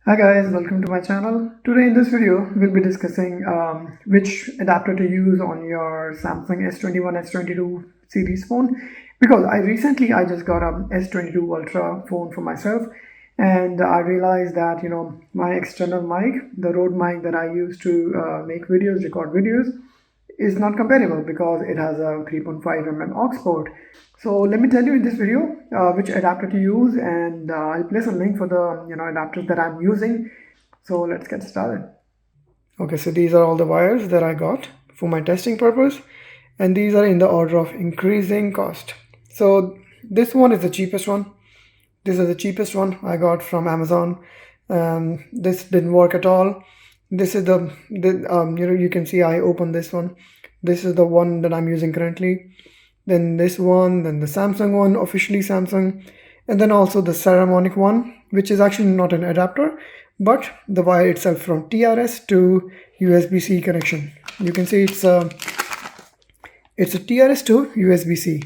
Hi guys, welcome to my channel. Today in this video, we'll be discussing which adapter to use on your Samsung S21, S22 series phone. Because I just got a S22 Ultra phone for myself, and I realized that my external mic, the Rode mic that I use to make videos, record videos, is not compatible because it has a 3.5 mm aux port. So let me tell you in this video which adapter to use, and I'll place a link for the adapters that I'm using. So let's get started. Okay, so these are all the wires that I got for my testing purpose, and these are in the order of increasing cost. So this one is the cheapest one. This is the cheapest one I got from Amazon. This didn't work at all. This is the you can see I opened this one. This is the one that I'm using currently. Then this one, then the Samsung one, officially Samsung, and then also the Saramonic one, which is actually not an adapter, but the wire itself from TRS to USB-C connection. You can see it's a TRS to USB-C.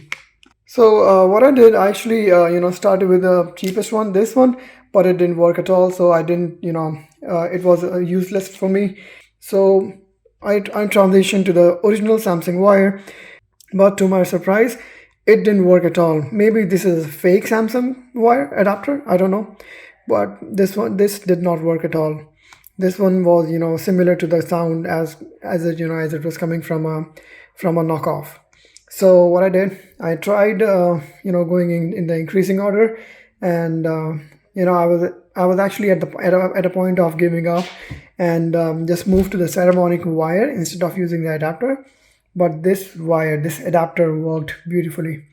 So what I did, I actually started with the cheapest one, this one, but it didn't work at all. So I didn't, it was useless for me. So I transitioned to the original Samsung wire, but to my surprise, it didn't work at all. Maybe this is a fake Samsung wire adapter, I don't know, but this did not work at all. This one was similar to the sound as it was coming from a knockoff. So what I did, I tried going in the increasing order, and I was actually at a point of giving up, and just moved to the Saramonic wire instead of using the adapter. But this adapter worked beautifully.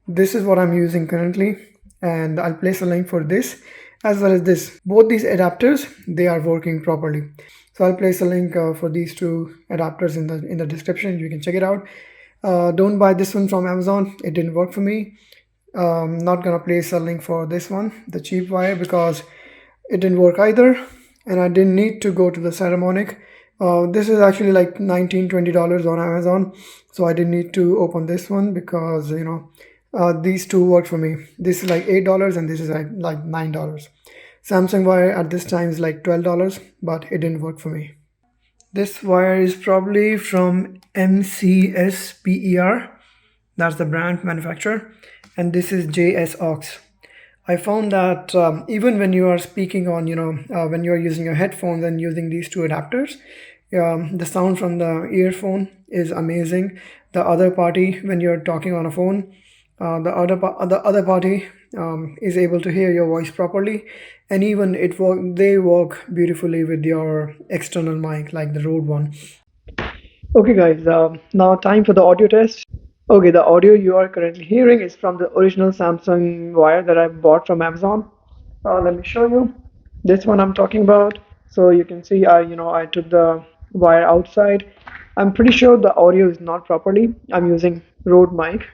This is what I'm using currently, and I'll place a link for this as well as this. Both these adapters, they are working properly. So I'll place a link for these two adapters in the description. You can check it out. Don't buy this one from Amazon. It didn't work for me. Not gonna place a link for this one, the cheap wire, because it didn't work either, and I didn't need to go to the Saramonic. This is actually like $19-20 on Amazon, so I didn't need to open this one because these two worked for me. This is like $8 and this is like $9. Samsung wire at this time is like $12, but it didn't work for me. This wire is probably from MCSPER, that's the brand manufacturer, and this is JSAUX. I found that even when you are speaking on, when you are using your headphones and using these two adapters, the sound from the earphone is amazing. The other party, when you're talking on a phone, the other party is able to hear your voice properly, and even they work beautifully with your external mic like the Rode one. Okay guys, now time for the audio test. Okay, the audio you are currently hearing is from the original Samsung wire that I bought from Amazon. Let me show you. This one I'm talking about. So you can see I took the wire outside. I'm pretty sure the audio is not properly. I'm using Rode mic,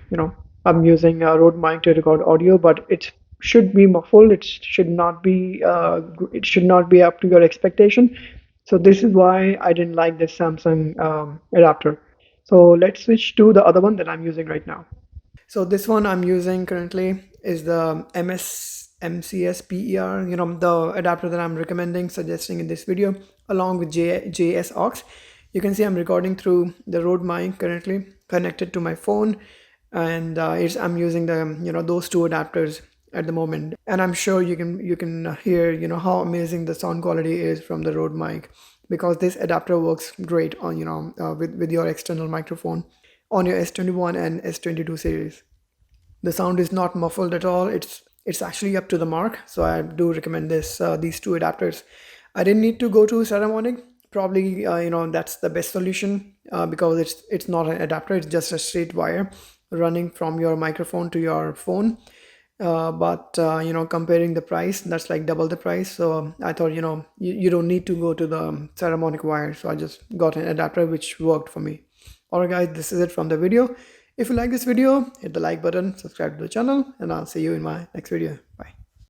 I'm using a Rode mic to record audio, but it should be muffled. It should not be up to your expectation. So this is why I didn't like this Samsung adapter. So let's switch to the other one that I'm using right now. So this one I'm using currently is the MCSPER, the adapter that I'm suggesting in this video, along with JSAUX. You can see I'm recording through the Rode mic currently connected to my phone, and I'm using the those two adapters at the moment, and I'm sure you can hear how amazing the sound quality is from the Rode mic, because this adapter works great on with your external microphone on your S21 and S22 series. The sound is not muffled at all. It's actually up to the mark, so I do recommend these two adapters. I didn't need to go to Saramonic. Probably that's the best solution because it's not an adapter, it's just a straight wire running from your microphone to your phone. But comparing the price, that's like double the price. So I thought you don't need to go to the Saramonic wire, so I just got an adapter which worked for me. Alright guys, this is it from the video. If you like this video, hit the like button, subscribe to the channel, and I'll see you in my next video. Bye.